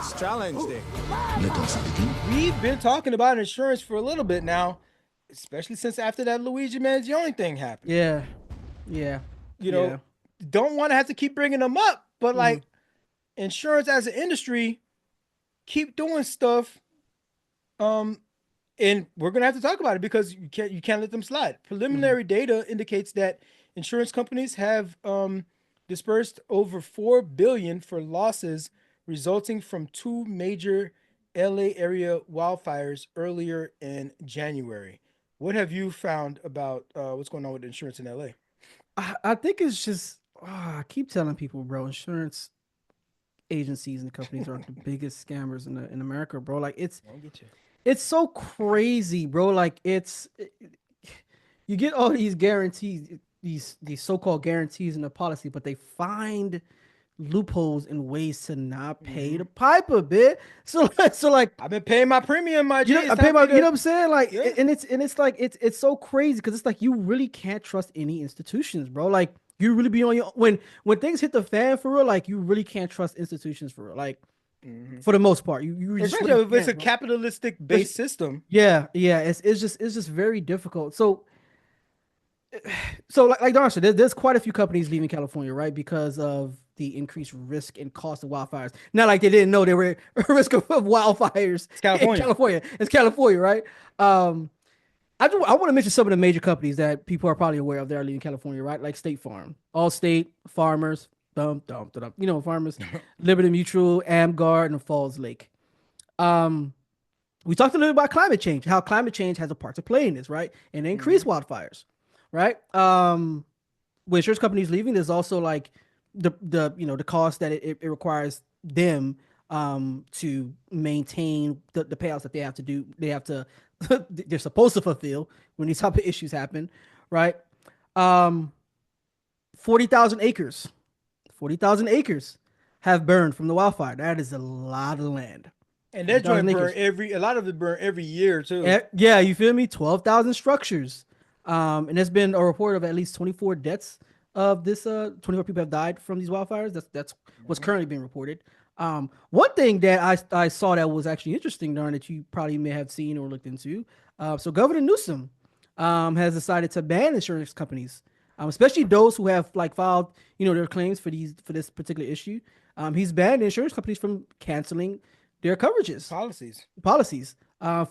Insurance Challenge Day. Let us begin. We've been talking about insurance for a little bit now, especially since after that Luigi Mangione thing happened. Yeah, yeah, You know, yeah. don't want to have to keep bringing them up, but Mhm. like insurance as an industry, keep doing stuff. Um, and we're gonna have to talk about it because you can't let them slide. Mhm. Preliminary data indicates that insurance companies have dispersed over 4 billion for losses resulting from two major LA area wildfires earlier in January. What have you found about what's going on with insurance in LA? I think it's just I keep telling people, bro. Insurance agencies and companies are the biggest scammers in America, bro. Like I don't get you. it's so crazy, bro. Like you get all these guarantees, these so-called guarantees in the policy, but they find loopholes and ways to not pay the piper, bit. So like I've been paying my premium, my G. I It's pay time for my, you you know to. what I'm saying? Like, Yeah. it's like it's so crazy because it's like you really can't trust any institutions, bro. Like you really be on your when things hit the fan for real, like you really can't trust institutions for real. Like for the most part, you just really Especially if it's a can't, bro. capitalistic Especially- based system. Yeah, yeah, it's just very difficult. So like Don said, there's quite a few companies leaving California, right, because of the increased risk and cost of wildfires. Not like they didn't know they were a risk of wildfires It's in California. California. It's California, right? I want to mention some of the major companies that people are probably aware of that are leaving California, right? Like State Farm, Allstate, Farmers, Farmers, Liberty Mutual, Amguard, and Falls Lake. Um, we talked a little bit about climate change, how climate change has a part to play in this, right? And increased wildfires, right? With insurance companies leaving, there's also like the cost that it requires them to maintain the payouts that they have to do. They have to they're supposed to fulfill when these type of issues happen, right? Um, 40,000 acres, 40,000 acres have burned from the wildfire. That is a lot of land. And that 40,000 joint burn acres. a lot of it burn every year too. Yeah, you feel me? 12,000 structures. And there's been a report of at least 24 deaths of this. 24 people have died from these wildfires. That's what's currently being reported. One thing that I saw that was actually interesting, Darn, that you probably may have seen or looked into. So Governor Newsom has decided to ban insurance companies, especially those who have like filed their claims for this particular issue. He's banned insurance companies from canceling their coverages policies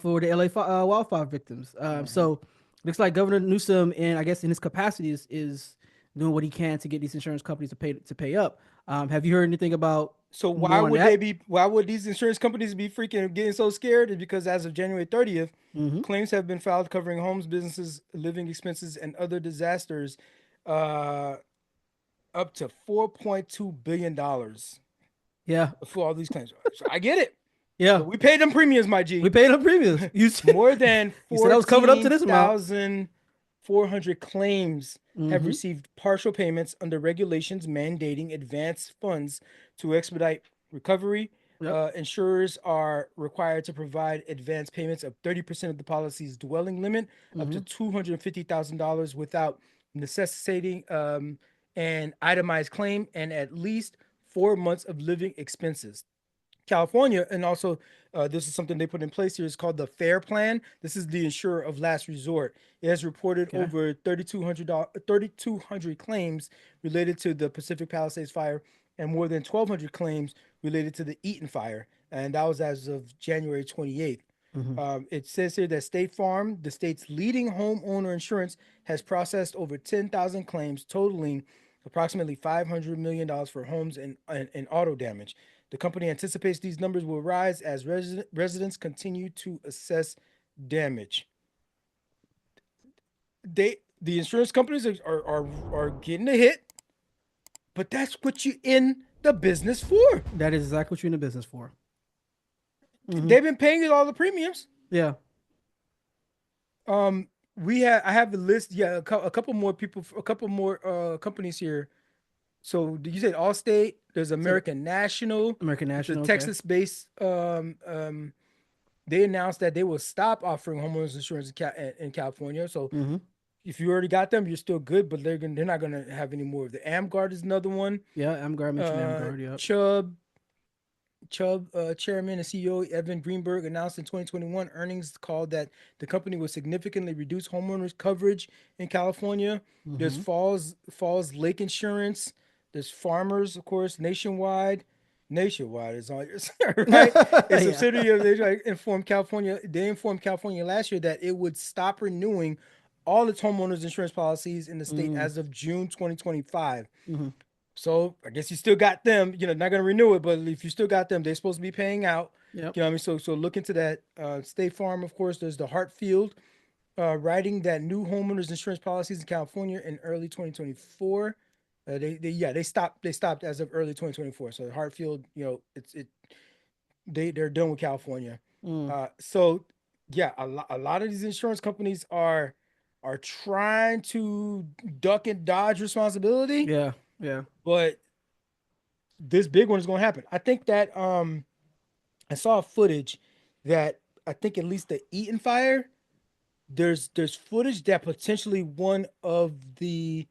for the LA wildfire victims. So looks like Governor Newsom, and I guess in his capacity, is doing what he can to get these insurance companies to pay up. Have you heard anything about So why more on would that? why would these insurance companies be freaking getting so scared? Is because as of January 30th, Mm-hmm. claims have been filed covering homes, businesses, living expenses, and other disasters, uh, up to $4.2 billion Yeah, for all these claims. So I get it. yeah. So we paid them premiums, my G. We paid them premiums. More than You said I was covered up to this amount. 14,400 claims have Mm-hmm. received partial payments under regulations mandating advance funds to expedite recovery. Yep. Insurers are required to provide advance payments of 30% of the policy's dwelling limit, up to Mm-hmm. $250,000 without necessitating an itemized claim, and at least 4 months of living expenses. California, and also this is something they put in place here, is called the FAIR Plan. This is the insurer of last resort. It has reported Okay. over 3,200 claims related to the Pacific Palisades fire and more than 1,200 claims related to the Eaton fire. And that was as of January 28th. Mm-hmm. It says here that State Farm, the state's leading homeowner insurance, has processed over 10,000 claims totaling approximately $500 million for homes and auto damage. The company anticipates these numbers will rise as residents continue to assess damage. The insurance companies are getting a hit, but that's what you in the business for. That is exactly what you're in the business for. Mm-hmm. They've been paying all the premiums. Yeah. I have a list. Yeah, a couple more people, a couple more companies here. So you said Allstate. There's American National. American It's a National. Okay. Texas-based. They announced that they will stop offering homeowners insurance in California. So Mm-hmm. if you already got them, you're still good. But they're not gonna have any more of the Amguard is another one. Yeah, Amguard. I mentioned Amguard. Yep. Chubb. Chubb chairman and CEO Evan Greenberg announced in 2021 earnings called that the company will significantly reduce homeowners coverage in California. There's Mm-hmm. Falls Lake Insurance. There's Farmers, of course, Nationwide. Nationwide is on yours, right? A Yeah. subsidiary of they informed California. They informed California last year that it would stop renewing all its homeowners insurance policies in the state Mm. as of June 2025. Mm-hmm. So I guess you still got them. Not going to renew it, but if you still got them, they're supposed to be paying out. Yep. You know what I mean? So look into that. State Farm, of course. There's the Hartfield writing that new homeowners insurance policies in California in early 2024. They stopped as of early 2024. So Hartfield, they're done with California. Mm. So yeah, a lot of these insurance companies are trying to duck and dodge responsibility, Yeah. Yeah. but this big one is going to happen. I think that I saw footage that I think at least the Eaton fire. There's footage that potentially one of the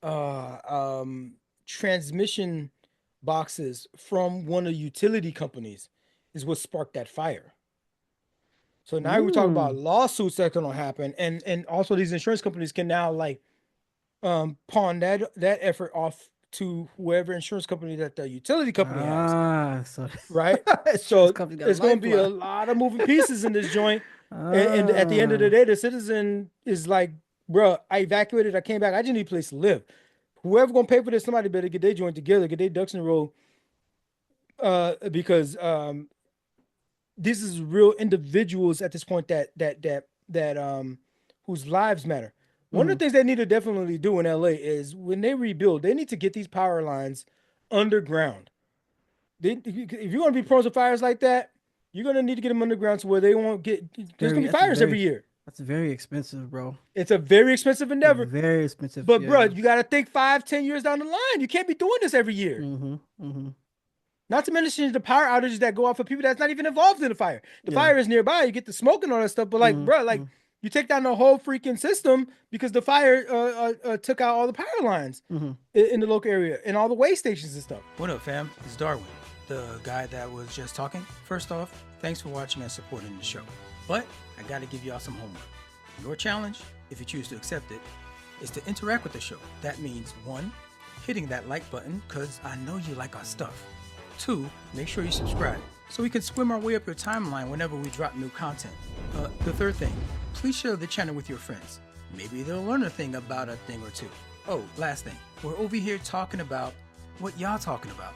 uh, um, transmission boxes from one of the utility companies is what sparked that fire. So now we're talking about Mm. lawsuits that are going to happen, and also these insurance companies can now like pawn that effort off to whoever insurance company that the utility company has, Ah, so right? insurance So company got a it's going to be a lifeline. lot of moving pieces in this joint, and at the end of the Ah. day, the citizen is like, bro, I evacuated, I came back, I just need a place to live. Whoever gonna pay for this, somebody better get their joint together, get their ducks in a row, because this is real individuals at this point that whose lives matter. One of Mm-hmm. the things they need to definitely do in LA is when they rebuild, they need to get these power lines underground. If you're gonna be prone to fires like that, you're gonna need to get them underground to where they won't get. There's Very. gonna be fires every year. That's very expensive, bro. It's a very expensive endeavor, Very expensive. but bro, Yeah. you got to think 5, 10 years down the line. You can't be doing this every year. Mm-hmm. Mm-hmm. Not to mention the power outages that go off for people that's not even involved in the fire. The Yeah. fire is nearby. You get the smoke and all that stuff. But like, bro, Mm-hmm. like you take down the whole freaking system because the fire took out all the power lines Mm-hmm. in the local area and all the way stations and stuff. What up, fam? It's Darwin, the guy that was just talking. First off, thanks for watching and supporting the show. But I got to give y'all some homework. Your challenge, if you choose to accept it, is to interact with the show. That means one, hitting that like button because I know you like our stuff. Two, make sure you subscribe so we can swim our way up your timeline whenever we drop new content. The third thing, please share the channel with your friends. Maybe they'll learn a thing about a thing or two. Oh, last thing, we're over here talking about what y'all talking about.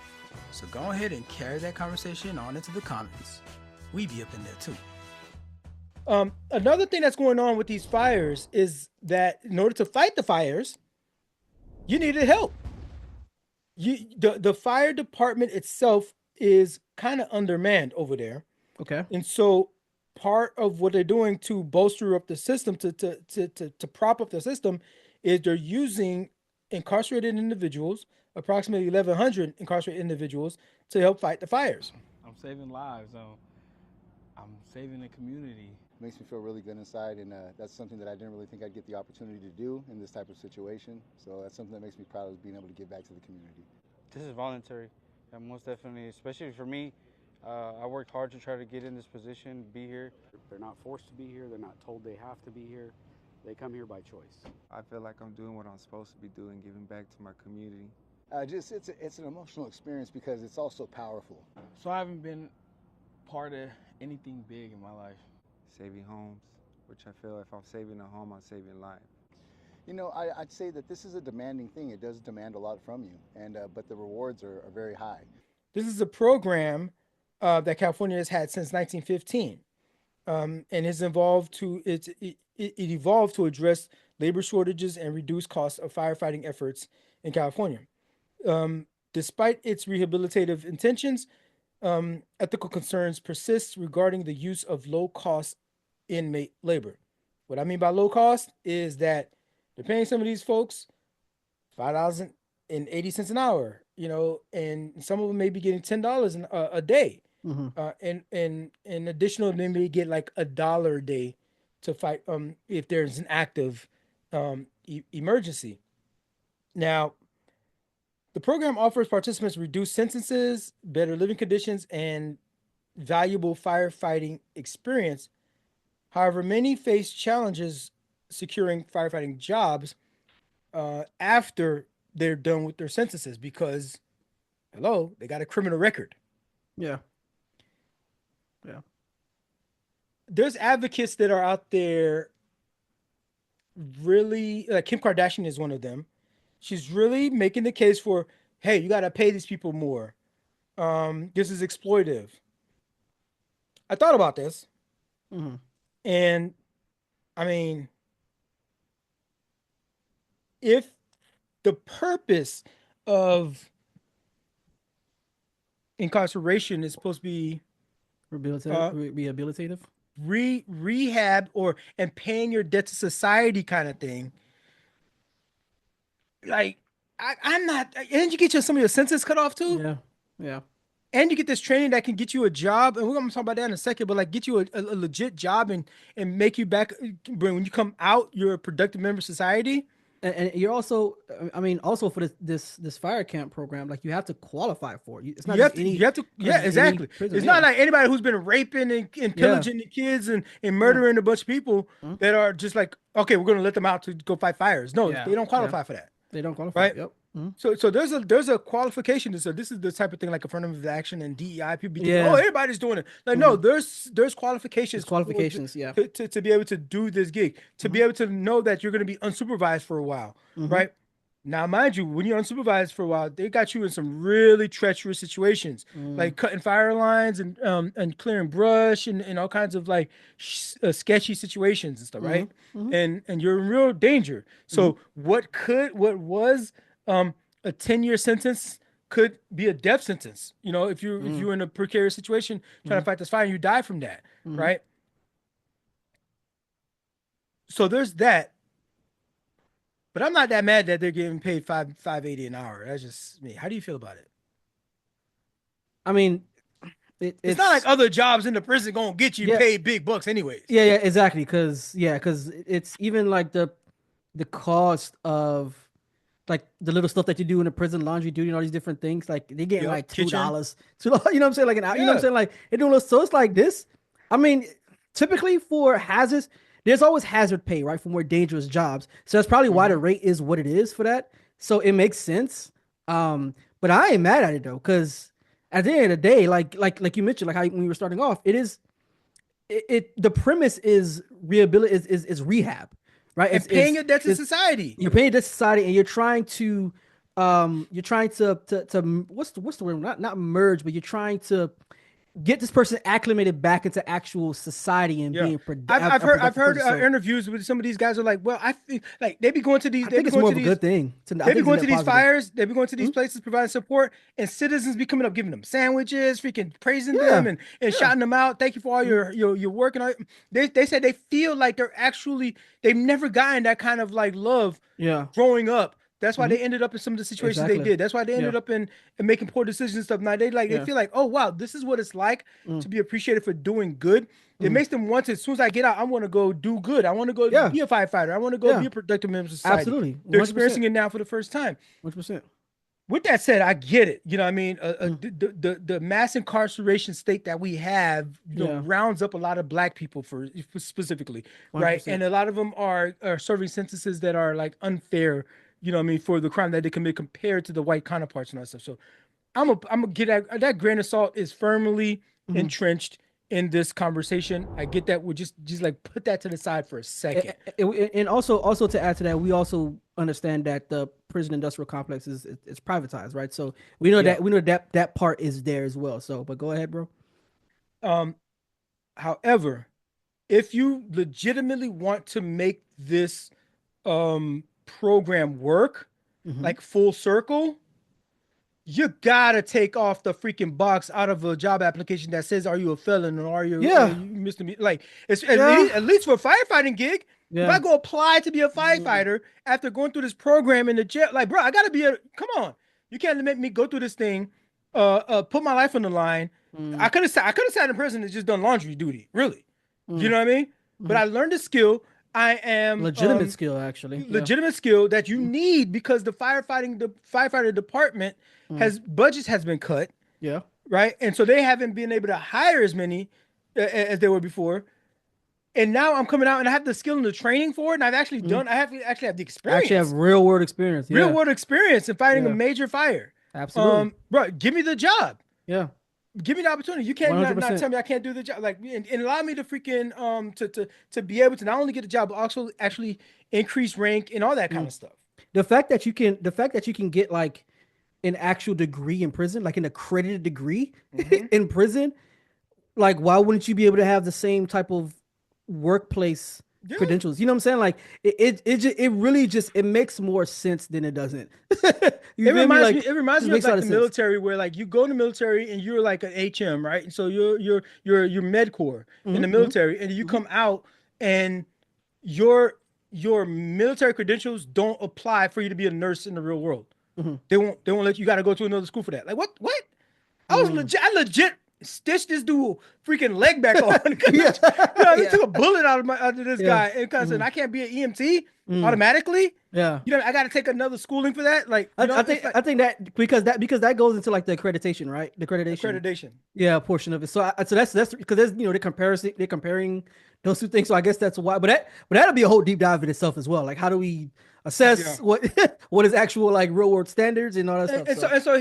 So go ahead and carry that conversation on into the comments. We be up in there too. Another thing that's going on with these fires is that in order to fight the fires, you needed help. The fire department itself is kind of undermanned over there, Okay. and so part of what they're doing to bolster up the system to prop up the system is they're using incarcerated individuals, approximately 1,100 incarcerated individuals, to help fight the fires. I'm saving lives. I'm saving the community. Makes me feel really good inside, and that's something that I didn't really think I'd get the opportunity to do in this type of situation. So that's something that makes me proud of being able to give back to the community. This is voluntary. Yeah, most definitely, especially for me. I worked hard to try to get in this position, be here. They're not forced to be here. They're not told they have to be here. They come here by choice. I feel like I'm doing what I'm supposed to be doing, giving back to my community. It's an emotional experience because it's also powerful. So I haven't been part of anything big in my life. Saving homes, which I feel if I'm saving a home, I'm saving lives. You know, I'd say that this is a demanding thing. It does demand a lot from you, and but the rewards are very high. This is a program that California has had since 1915, and is involved to it evolved to address labor shortages and reduce costs of firefighting efforts in California. Despite its rehabilitative intentions, ethical concerns persist regarding the use of low-cost inmate labor. What I mean by low cost is that they're paying some of these folks $5.80 an hour, and some of them may be getting $10 a day, Mm-hmm. and in additional, they may get like $1 a day to fight if there's an active emergency. Now, The program offers participants reduced sentences, better living conditions, and valuable firefighting experience. However, many face challenges securing firefighting jobs after they're done with their sentences because, hello, they got a criminal record. Yeah. Yeah. There's advocates that are out there really, like Kim Kardashian is one of them. She's really making the case for, hey, you got to pay these people more. This is exploitive. I thought about this. Mm-hmm. And I mean, if the purpose of incarceration is supposed to be Rehabilitative, rehab and paying your debt to society kind of thing, like I'm not. And you get some of your senses cut off too. Yeah. Yeah. And you get this training that can get you a job, and we're gonna talk about that in a second. But like, get you a legit job and make you back when you come out, you're a productive member of society. And you're also, I mean, also for this fire camp program, like you have to qualify for it. It's not You have to, yeah, exactly. It's not like anybody who's been raping and pillaging the kids and murdering a bunch of people that are just like, okay, we're gonna let them out to go fight fires. No, they don't qualify for that. They don't qualify. Right. Yep. So there's a qualification. So this is the type of thing like affirmative action and DEI. People be thinking, oh, everybody's doing it. Like, no, there's qualifications. There's qualifications, to be able to do this gig, to be able to know that you're going to be unsupervised for a while, right? Now, mind you, when you're unsupervised for a while, they got you in some really treacherous situations, like cutting fire lines and clearing brush and all kinds of like sketchy situations and stuff, right? And you're in real danger. So what was a 10-year sentence could be a death sentence. You know, if you're in a precarious situation trying to fight this fire and you die from that, right? So there's that. But I'm not that mad that they're getting paid $5.80 an hour. That's just me. How do you feel about it? I mean, it's not like other jobs in the prison gonna get you paid big bucks anyways. Yeah, exactly. Because it's even like the cost of like the little stuff that you do in the prison, laundry duty, and all these different things. Like they getting like $2, you know what I'm saying? Like an hour, you know what I'm saying? Like they're doing so it's like this. I mean, typically for hazards, there's always hazard pay, right, for more dangerous jobs. So that's probably why the rate is what it is for that. So it makes sense. But I ain't mad at it though, because at the end of the day, like you mentioned, like how when we were starting off, the premise is rehabilitate is rehab, right? And paying your debt to society. You're paying debt to society, and you're trying to what's the word? Not merge, but you're trying to get this person acclimated back into actual society and being productive. I've heard interviews with some of these guys are like, well, I feel like they be going to these. I think it's more of a good thing. They be going to these fires. They be going to these places, providing support, and citizens be coming up, giving them sandwiches, freaking praising them, and shouting them out. Thank you for all your work. And they said they feel like they've never gotten that kind of like love. Growing up. That's why they ended up in some of the situations they did. That's why they ended up in making poor decisions and stuff. Now they feel like, oh wow, this is what it's like to be appreciated for doing good. It makes them want to. As soon as I get out, I want to go do good. I want to go be a firefighter. I want to go be a productive member of society. Absolutely, 100%. They're experiencing it now for the first time. 100%. With that said, I get it. You know what I mean? The mass incarceration state that we have, rounds up a lot of black people for specifically, 100%. Right? And a lot of them are serving sentences that are like unfair. You know what I mean, for the crime that they commit compared to the white counterparts and all that stuff. So I'm gonna get that grain of salt is firmly entrenched in this conversation. I get that. We'll just like put that to the side for a second. And also to add to that, we also understand that the prison industrial complex is privatized, right? So we know that part is there as well. So, but go ahead, bro. However, if you legitimately want to make this program work like full circle, you gotta take off the freaking box out of a job application that says, are you a felon or are you misdemeanor? Like it's at least for a firefighting gig. If I go apply to be a firefighter after going through this program in the jail, like, bro, I gotta be come on, you can't make me go through this thing, put my life on the line. I could have sat in prison and just done laundry duty, really. You know what I mean? But I learned a skill. I am Legitimate skill, actually. Yeah. legitimate skill that you need because the firefighter department budgets has been cut, Yeah. right? And so they haven't been able to hire as many as they were before. And now I'm coming out and I have the skill and the training for it, and I've actually done. I actually have the experience. Actually have real world experience. Yeah. Real world experience in fighting a Yeah. major fire. Absolutely. Bro, give me the job. Yeah. Give me the opportunity. You can't not 100%. tell me I can't do the job. Like, and allow me to freaking to be able to not only get the job, but also actually increase rank and all that kind of stuff. The fact that you can get like an actual degree in prison, like an accredited degree in prison, like why wouldn't you be able to have the same type of workplace credentials? You know what I'm saying? Like it really just it makes more sense than it doesn't. It reminds me of like the sense. military, where like you go in the military and you're like an HM, right? And so you're med corps in the military, and you come out and your military credentials don't apply for you to be a nurse in the real world. They won't let you. Got to go to another school for that. Like what? I legit stitched this dude freaking leg back on. They took a bullet out of this guy, and because I can't be an EMT automatically. Yeah, I got to take another schooling for that. Like I think that because that goes into like the accreditation, right? The accreditation. Yeah, portion of it. So that's because there's they're comparing those two things. So I guess that's why. But that'll be a whole deep dive in itself as well. Like how do we assess what is actual like real world standards and all that stuff. So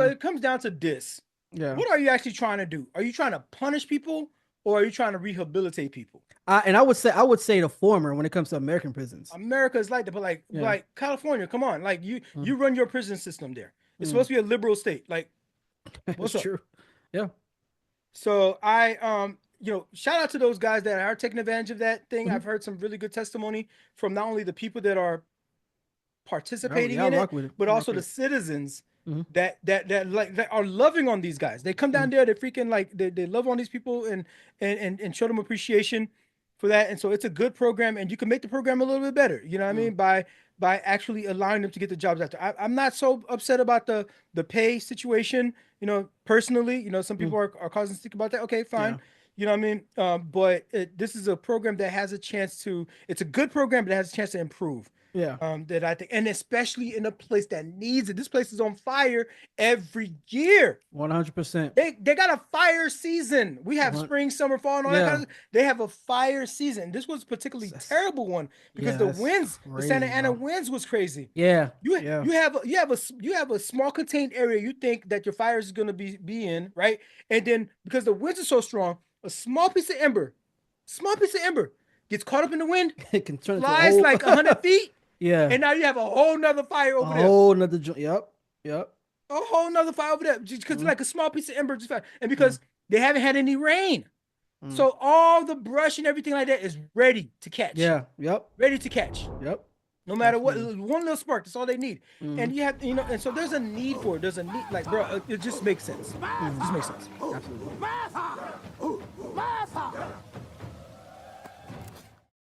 it comes down to this. Yeah. What are you actually trying to do? Are you trying to punish people or are you trying to rehabilitate people? And I would say the former when it comes to American prisons. America is like that, but like California, come on, like you run your prison system there. It's supposed to be a liberal state. Like, what's up? True. Yeah. So I shout out to those guys that are taking advantage of that thing. I've heard some really good testimony from not only the people that are participating in it, but also the citizens that are loving on these guys. They come down there, they freaking like they love on these people and show them appreciation for that. And so it's a good program, and you can make the program a little bit better. You know what I mean? By actually allowing them to get the jobs after. I'm not so upset about the pay situation. Personally, some people are causing stick about that. Okay, fine. Yeah. You know what I mean? But this is a program that has a chance to. It's a good program, but it has a chance to improve. Yeah. That I think, and especially in a place that needs it. This place is on fire every year. 100%. They got a fire season. We have spring, summer, fall, and all that kind of. They have a fire season. This was a particularly terrible one because the winds, the Santa Ana winds was crazy. Yeah. You have a small contained area you think that your fire is going to be in, right? And then because the winds are so strong, a small piece of ember gets caught up in the wind, it can turn flies like 100 feet. Yeah. And now you have a whole nother fire over there. A whole nother Yep. A whole nother fire over there. Just because like a small piece of ember just fire. And because they haven't had any rain. So all the brush and everything like that is ready to catch. Yeah. Yep. Ready to catch. Yep. No matter what, one little spark, that's all they need. And you have, and so there's a need for it. There's a need, like, bro, it just makes sense. It just makes sense. Absolutely.